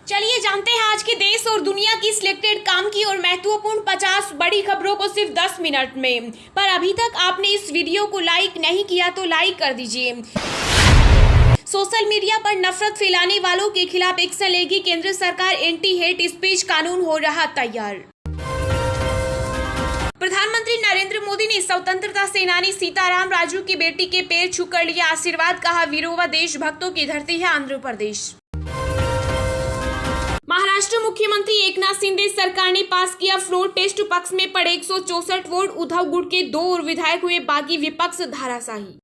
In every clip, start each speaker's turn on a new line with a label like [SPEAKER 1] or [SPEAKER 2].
[SPEAKER 1] चलिए जानते हैं आज के देश और दुनिया की सिलेक्टेड काम की और महत्वपूर्ण 50 बड़ी खबरों को सिर्फ 10 मिनट में। पर अभी तक आपने इस वीडियो को लाइक नहीं किया तो लाइक कर दीजिए। सोशल मीडिया पर नफरत फैलाने वालों के खिलाफ एक्शन लेगी केंद्र सरकार। एंटी हेट स्पीच कानून हो रहा तैयार। प्रधानमंत्री नरेंद्र मोदी ने स्वतंत्रता सेनानी सीताराम राजू की बेटी के पैर छूकर लिया आशीर्वाद। कहा वीरों व देशभक्तों की धरती है आंध्र प्रदेश। महाराष्ट्र मुख्यमंत्री एकनाथ शिंदे सरकार ने पास किया फ्लोर टेस्ट। पक्ष में पड़े 164 वोट। उद्धव गुट के 2 और विधायक हुए बागी, विपक्ष धाराशाही।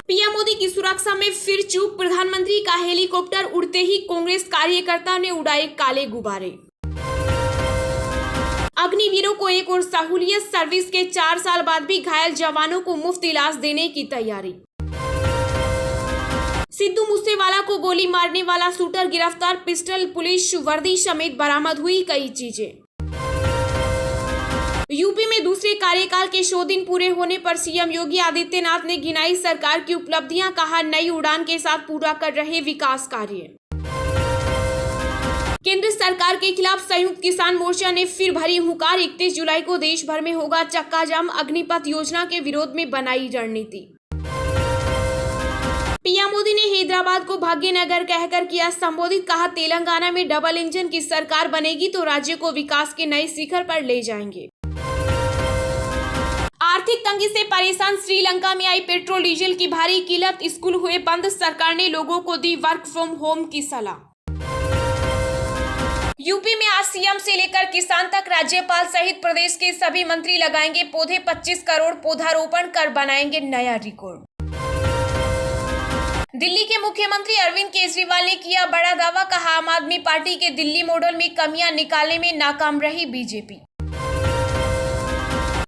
[SPEAKER 1] पीएम मोदी की सुरक्षा में फिर चूक। प्रधानमंत्री का हेलीकॉप्टर उड़ते ही कांग्रेस कार्यकर्ताओं ने उड़ाए काले गुब्बारे। अग्निवीरों को एक और सहूलियत। सर्विस के 4 साल बाद भी घायल जवानों को मुफ्त इलाज देने की तैयारी। सिद्धू मूसेवाला को गोली मारने वाला शूटर गिरफ्तार। पिस्टल, पुलिस वर्दी समेत बरामद हुई कई चीजें। यूपी में दूसरे कार्यकाल के 100 दिन पूरे होने पर सीएम योगी आदित्यनाथ ने गिनाई सरकार की उपलब्धियां। कहा नई उड़ान के साथ पूरा कर रहे विकास कार्य। केंद्र सरकार के खिलाफ संयुक्त किसान मोर्चा ने फिर भरी हुंकार। 31 जुलाई को देश भर में होगा चक्का जाम। अग्निपथ योजना के विरोध में बनाई रणनीति। पीएम मोदी ने हैदराबाद को भाग्यनगर कहकर किया संबोधित। कहा तेलंगाना में डबल इंजन की सरकार बनेगी तो राज्य को विकास के नए शिखर पर ले जाएंगे। आर्थिक तंगी से परेशान श्रीलंका में आई पेट्रोल डीजल की भारी किल्लत। स्कूल हुए बंद। सरकार ने लोगों को दी वर्क फ्रॉम होम की सलाह। यूपी में आज सीएम से लेकर किसान तक राज्यपाल सहित प्रदेश के सभी मंत्री लगाएंगे पौधे। 25 करोड़ पौधारोपण कर बनाएंगे नया रिकॉर्ड। दिल्ली के मुख्यमंत्री अरविंद केजरीवाल ने किया बड़ा दावा। कहा आम आदमी पार्टी के दिल्ली मॉडल में कमियां निकालने में नाकाम रही बीजेपी।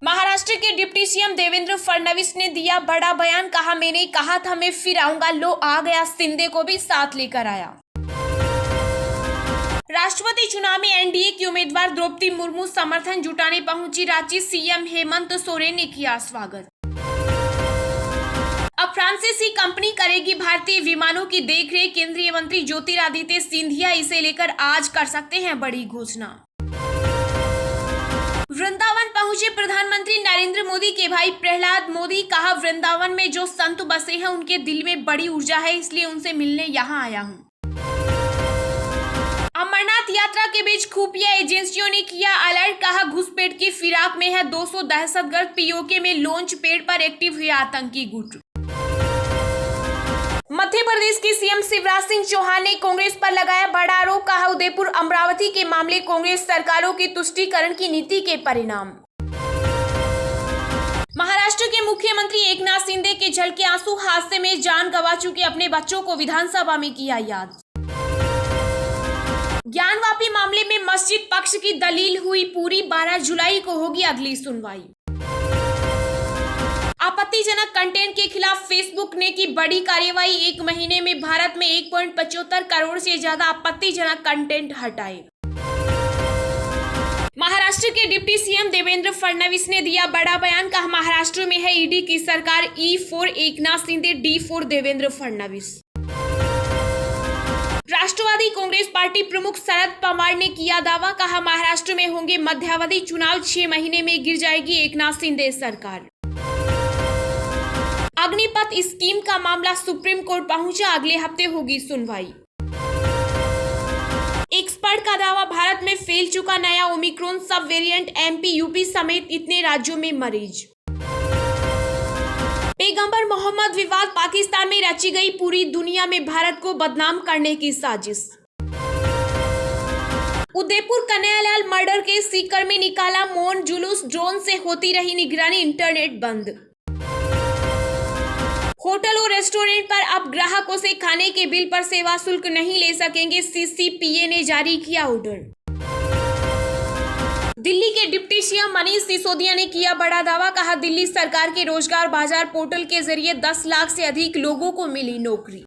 [SPEAKER 1] महाराष्ट्र के डिप्टी सीएम देवेंद्र फडणवीस ने दिया बड़ा बयान। कहा मैंने कहा था मैं फिर आऊंगा, लो आ गया। शिंदे को भी साथ लेकर आया। राष्ट्रपति चुनाव में एनडीए की उम्मीदवार द्रौपदी मुर्मू समर्थन जुटाने पहुंची रांची। सीएम हेमंत सोरेन ने किया स्वागत। अब फ्रांसीसी कंपनी करेगी भारतीय विमानों की देखरेख। केंद्रीय मंत्री ज्योतिरादित्य सिंधिया इसे लेकर आज कर सकते हैं बड़ी घोषणा। वृंदावन पहुंचे प्रधानमंत्री नरेंद्र मोदी के भाई प्रहलाद मोदी। कहा वृंदावन में जो संत बसे हैं उनके दिल में बड़ी ऊर्जा है, इसलिए उनसे मिलने यहाँ आया हूँ। अमरनाथ यात्रा के बीच खुफिया एजेंसियों ने किया अलर्ट। कहा घुसपैठ की फिराक में है 200 दहशतगर्द। पीओके में लॉन्च पैड पर एक्टिव हुए आतंकी गुट। मध्य प्रदेश के सीएम शिवराज सिंह चौहान ने कांग्रेस पर लगाया बड़ा आरोप। कहा उदयपुर अमरावती के मामले कांग्रेस सरकारों की तुष्टीकरण की नीति के परिणाम। महाराष्ट्र के मुख्यमंत्री एकनाथ शिंदे के झलके आंसू। हादसे में जान गंवा चुके अपने बच्चों को विधानसभा में किया याद। ज्ञानवापी मामले में मस्जिद पक्ष की दलील हुई पूरी। 12 जुलाई को होगी अगली सुनवाई। आपत्तिजनक कंटेंट के खिलाफ फेसबुक ने की बड़ी कार्रवाई। 1 महीने में भारत में 1.75 करोड़ से ज्यादा आपत्तिजनक कंटेंट हटाए। महाराष्ट्र के डिप्टी सीएम देवेंद्र फडणवीस ने दिया बड़ा बयान। कहा महाराष्ट्र में है ईडी की सरकार। E for Eknath Shinde, D for Devendra Fadnavis. Rashtravadi Congress party प्रमुख शरद पवार ने किया दावा। कहा महाराष्ट्र में होंगे मध्यावधि चुनाव। 6 महीने में गिर जाएगी एकनाथ शिंदे सरकार। अग्निपथ स्कीम का मामला सुप्रीम कोर्ट पहुंचा। अगले हफ्ते होगी सुनवाई। एक्सपर्ट का दावा भारत में फैल चुका नया ओमिक्रॉन सब वेरिएंट। एमपी, यूपी समेत इतने राज्यों में मरीज। पैगंबर मोहम्मद विवाद पाकिस्तान में रची गई। पूरी दुनिया में भारत को बदनाम करने की साजिश। उदयपुर कन्हैयालाल मर्डर के सीकर में निकाला मौन जुलूस। ड्रोन से होती रही निगरानी, इंटरनेट बंद। होटल और रेस्टोरेंट पर अब ग्राहकों से खाने के बिल पर सेवा शुल्क नहीं ले सकेंगे। सीसीपीए ने जारी किया ऑर्डर। दिल्ली के डिप्टी सीएम मनीष सिसोदिया ने किया बड़ा दावा। कहा दिल्ली सरकार के रोजगार बाजार पोर्टल के जरिए 10 लाख से अधिक लोगों को मिली नौकरी।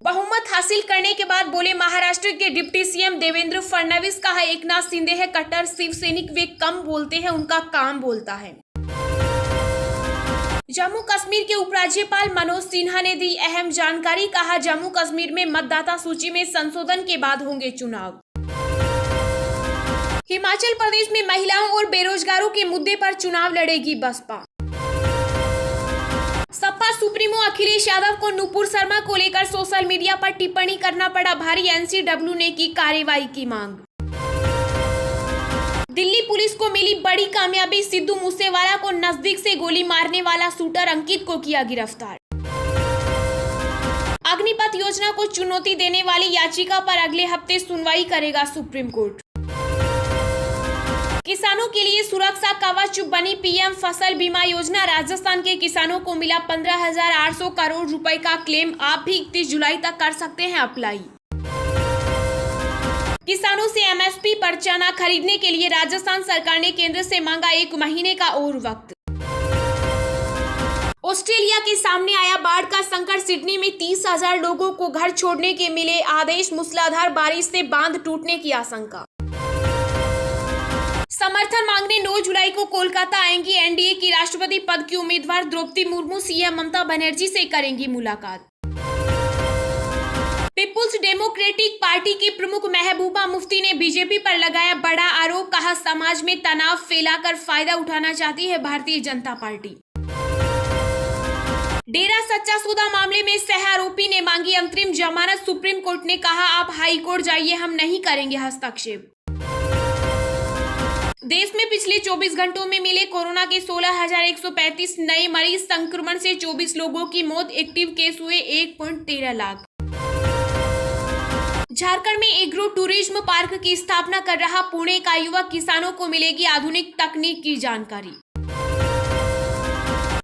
[SPEAKER 1] बहुमत हासिल करने के बाद बोले महाराष्ट्र के डिप्टी सीएम देवेंद्र फडणवीस। कहा एकनाथ शिंदे है कट्टर शिव सैनिक, वे कम बोलते हैं, उनका काम बोलता है। जम्मू कश्मीर के उपराज्यपाल मनोज सिन्हा ने दी अहम जानकारी। कहा, जम्मू कश्मीर में मतदाता सूची में संशोधन के बाद होंगे चुनाव। हिमाचल प्रदेश में महिलाओं और बेरोजगारों के मुद्दे पर चुनाव लड़ेगी बसपा। सपा सुप्रीमो अखिलेश यादव को नुपुर शर्मा को लेकर सोशल मीडिया पर टिप्पणी करना पड़ा भारी। एनसीडब्ल्यू ने की कार्रवाई की मांग। दिल्ली पुलिस को मिली बड़ी कामयाबी। सिद्धू मूसेवाला को नजदीक से गोली मारने वाला शूटर अंकित को किया गिरफ्तार। अग्निपथ योजना को चुनौती देने वाली याचिका पर अगले हफ्ते सुनवाई करेगा सुप्रीम कोर्ट। किसानों के लिए सुरक्षा कवच बनी पीएम फसल बीमा योजना। राजस्थान के किसानों को मिला 15,800 करोड़ रुपए का क्लेम। आप भी 31 जुलाई तक कर सकते हैं अप्लाई। किसानों से एमएसपी पर चना खरीदने के लिए राजस्थान सरकार ने केंद्र से मांगा 1 महीने का और वक्त। ऑस्ट्रेलिया के सामने आया बाढ़ का संकट। सिडनी में 30,000 लोगों को घर छोड़ने के मिले आदेश। मूसलाधार बारिश से बांध टूटने की आशंका। समर्थन मांगने 9 जुलाई को कोलकाता आएंगी एनडीए की राष्ट्रपति पद की उम्मीदवार द्रौपदी मुर्मू। सीएम ममता बनर्जी से करेंगी मुलाकात। पीपुल्स डेमोक्रेटिक पार्टी की प्रमुख महबूबा मुफ्ती ने बीजेपी पर लगाया बड़ा आरोप। कहा, समाज में तनाव फैलाकर फायदा उठाना चाहती है भारतीय जनता पार्टी। डेरा सच्चा सौदा मामले में सह आरोपी ने मांगी अंतरिम जमानत। सुप्रीम कोर्ट ने कहा, आप हाई कोर्ट जाइए, हम नहीं करेंगे हस्तक्षेप। देश में पिछले 24 घंटों में मिले कोरोना के 16,135 नए मरीज। संक्रमण से 24 लोगों की मौत। एक्टिव केस हुए 1.13 लाख। झारखंड में एग्रो टूरिज्म पार्क की स्थापना कर रहा पुणे का युवक। किसानों को मिलेगी आधुनिक तकनीक की जानकारी।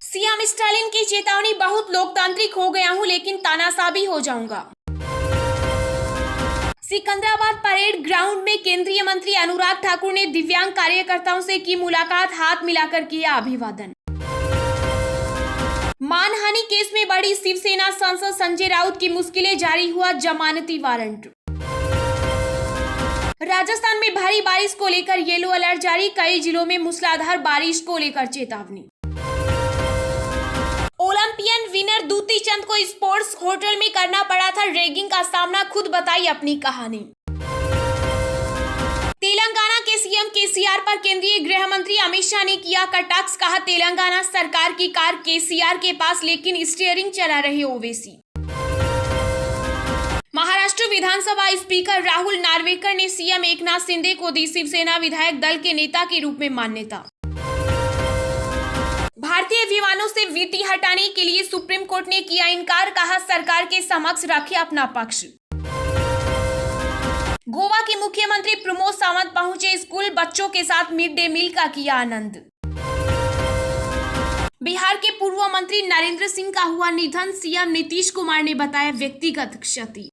[SPEAKER 1] सीएम स्टालिन की चेतावनी, बहुत लोकतांत्रिक हो गया हूं लेकिन तानाशाही हो जाऊंगा। सिकंदराबाद परेड ग्राउंड में केंद्रीय मंत्री अनुराग ठाकुर ने दिव्यांग कार्यकर्ताओं से की मुलाकात। हाथ मिलाकर किया अभिवादन। मानहानि केस में बड़ी शिवसेना सांसद संजय राउत की मुश्किलें जारी। हुआ जमानती वारंट। राजस्थान में भारी बारिश को लेकर येलो अलर्ट जारी। कई जिलों में मूसलाधार बारिश को लेकर चेतावनी। ओलंपियन विनर दूती चंद को स्पोर्ट्स होटल में करना पड़ा था रैगिंग का सामना। खुद बताई अपनी कहानी। तेलंगाना के सीएम केसीआर पर केंद्रीय गृह मंत्री अमित शाह ने किया कटाक्ष। कहा, तेलंगाना सरकार की कार केसीआर के पास लेकिन स्टीयरिंग चला रहे ओवैसी। महाराष्ट्र विधानसभा स्पीकर राहुल नार्वेकर ने सीएम एकनाथ शिंदे को दी शिवसेना विधायक दल के नेता के रूप में मान्यता। भारतीय विमानों से वीटी हटाने के लिए सुप्रीम कोर्ट ने किया इनकार। कहा, सरकार के समक्ष रखे अपना पक्ष। गोवा के मुख्यमंत्री प्रमोद सावंत पहुंचे स्कूल। बच्चों के साथ मिड डे मील का किया आनंद। बिहार के पूर्व मंत्री नरेंद्र सिंह का हुआ निधन। सीएम नीतीश कुमार ने बताया व्यक्तिगत क्षति।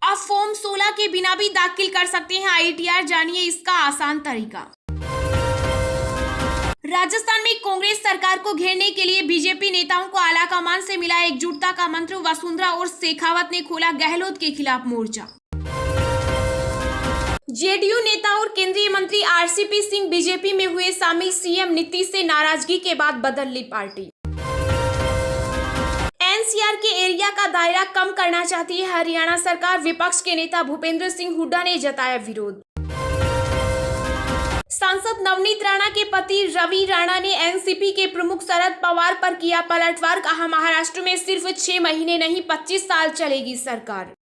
[SPEAKER 1] अब फॉर्म 16 के बिना भी दाखिल कर सकते हैं आईटीआर। जानिए इसका आसान तरीका। राजस्थान में कांग्रेस सरकार को घेरने के लिए बीजेपी नेताओं को आलाकमान से मिला एकजुटता का मंत्र। वसुंधरा और शेखावत ने खोला गहलोत के खिलाफ मोर्चा। जेडीयू नेता और केंद्रीय मंत्री आरसीपी सिंह बीजेपी में हुए शामिल। सीएम नीतीश से नाराजगी के बाद बदल ली पार्टी। एनसीआर के एरिया का दायरा कम करना चाहती है हरियाणा सरकार। विपक्ष के नेता भूपेंद्र सिंह हुड्डा ने जताया विरोध। सांसद नवनीत राणा के पति रवि राणा ने एनसीपी के प्रमुख शरद पवार पर किया पलटवार। कहा, महाराष्ट्र में सिर्फ 6 महीने नहीं 25 साल चलेगी सरकार।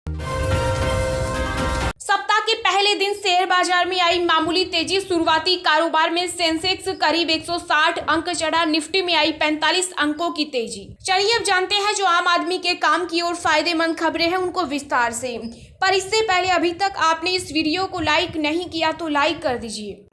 [SPEAKER 1] सप्ताह के पहले दिन शेयर बाजार में आई मामूली तेजी। शुरुआती कारोबार में सेंसेक्स करीब 160 अंक चढ़ा। निफ्टी में आई 45 अंकों की तेजी। चलिए अब जानते हैं जो आम आदमी के काम की और फायदेमंद खबरें हैं उनको विस्तार से। पर इससे पहले अभी तक आपने इस वीडियो को लाइक नहीं किया तो लाइक कर दीजिए।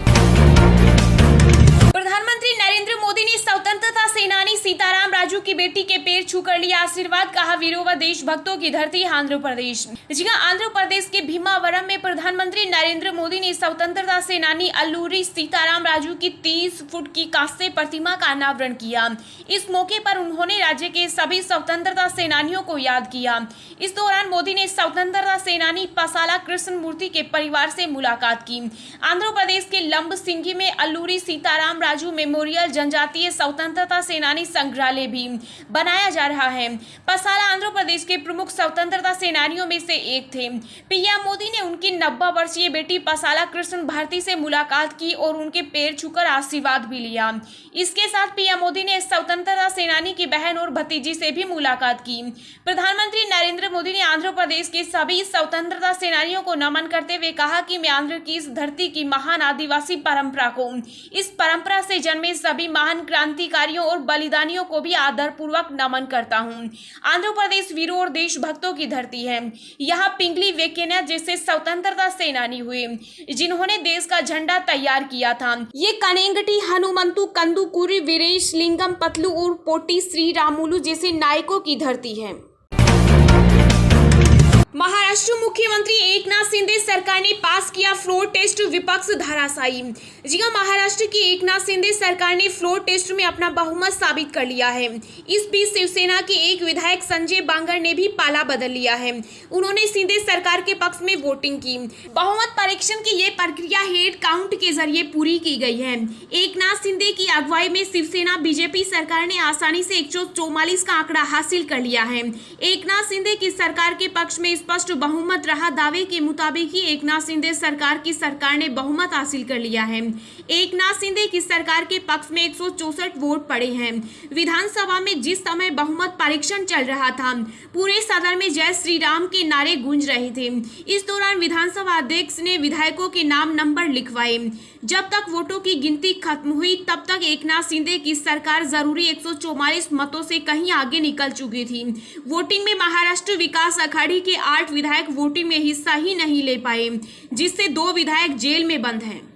[SPEAKER 1] प्रधानमंत्री नरेंद्र मोदी ने स्वतंत्रता सेनानी सीताराम राजू की बेटी के पैर छूकर लिया आशीर्वाद। कहा, वीरों व देशभक्तों की धरती आंध्र प्रदेश। जी हां, आंध्र प्रदेश के भीमावरम में प्रधानमंत्री नरेंद्र मोदी ने स्वतंत्रता सेनानी अल्लूरी सीताराम राजू की 30 फुट की कांस्य प्रतिमा का अनावरण किया। इस मौके पर उन्होंने राज्य के सभी स्वतंत्रता सेनानियों को याद किया। इस दौरान मोदी ने स्वतंत्रता सेनानी पसाला कृष्ण मूर्ति के परिवार से मुलाकात की। आंध्र प्रदेश के लंब सिंगी में अल्लूरी सीताराम श्रीराम राजू मेमोरियल जनजातीय स्वतंत्रता सेनानी संग्रहालय भी बनाया जा रहा है। पसाला आंध्र प्रदेश के प्रमुख स्वतंत्रता सेनानियों में से एक थे। पीएम मोदी ने उनकी 90 वर्षीय बेटी पसाला कृष्ण भारती से मुलाकात की और उनके पैर छूकर आशीर्वाद भी लिया। इसके साथ पीएम मोदी ने स्वतंत्रता सेनानी की बहन और भतीजी से भी मुलाकात की। प्रधानमंत्री नरेंद्र मोदी ने आंध्र प्रदेश के सभी स्वतंत्रता सेनानियों को नमन करते हुए कहा कि मैं आंध्र की इस धरती की महान आदिवासी परंपरा को, इस परंपरा से जन्मे सभी महान क्रांतिकारियों और बलिदानियों को भी आदरपूर्वक नमन करता हूं। आंध्र प्रदेश वीरों और देशभक्तों की धरती है। यहाँ पिंगली वेंकैया जैसे स्वतंत्रता सेनानी हुए जिन्होंने देश का झंडा तैयार किया था। ये कनेंगटी, हनुमंतु, कंदुकूरी, वीरेश लिंगम, पतलू और पोटी श्री रामुलु जैसे नायकों की धरती है। महाराष्ट्र मुख्यमंत्री एकनाथ शिंदे सरकार ने पास किया फ्लोर टेस्ट, विपक्ष धराशायी। जी हां, महाराष्ट्र की एकनाथ शिंदे सरकार ने फ्लोर टेस्ट में अपना बहुमत साबित कर लिया है। इस बीच शिवसेना के एक विधायक संजय बांगर ने भी पाला बदल लिया है। उन्होंने शिंदे सरकार के पक्ष में वोटिंग की। बहुमत परीक्षण की ये प्रक्रिया हेड काउंट के जरिए पूरी की गई है। एकनाथ शिंदे की अगुवाई में शिवसेना बीजेपी सरकार ने आसानी से 144 का आंकड़ा हासिल कर लिया है। एकनाथ शिंदे की सरकार के पक्ष में स्पष्ट बहुमत रहा। दावे के मुताबिक ही एकनाथ शिंदे सरकार की सरकार ने बहुमत हासिल कर लिया है। एकनाथ शिंदे की सरकार के पक्ष में 164 वोट पड़े हैं। विधानसभा में जिस समय बहुमत परीक्षण चल रहा था, पूरे सदन में जय श्री राम के नारे गूंज रहे थे। इस दौरान विधानसभा अध्यक्ष ने विधायकों के नाम नंबर लिखवाए। जब तक वोटों की गिनती खत्म हुई तब तक एकनाथ शिंदे की सरकार जरूरी 144 मतों से कहीं आगे निकल चुकी थी। वोटिंग में महाराष्ट्र विकास अघाड़ी के 8 विधायक वोटिंग में हिस्सा ही नहीं ले पाए, जिससे 2 विधायक जेल में बंद हैं।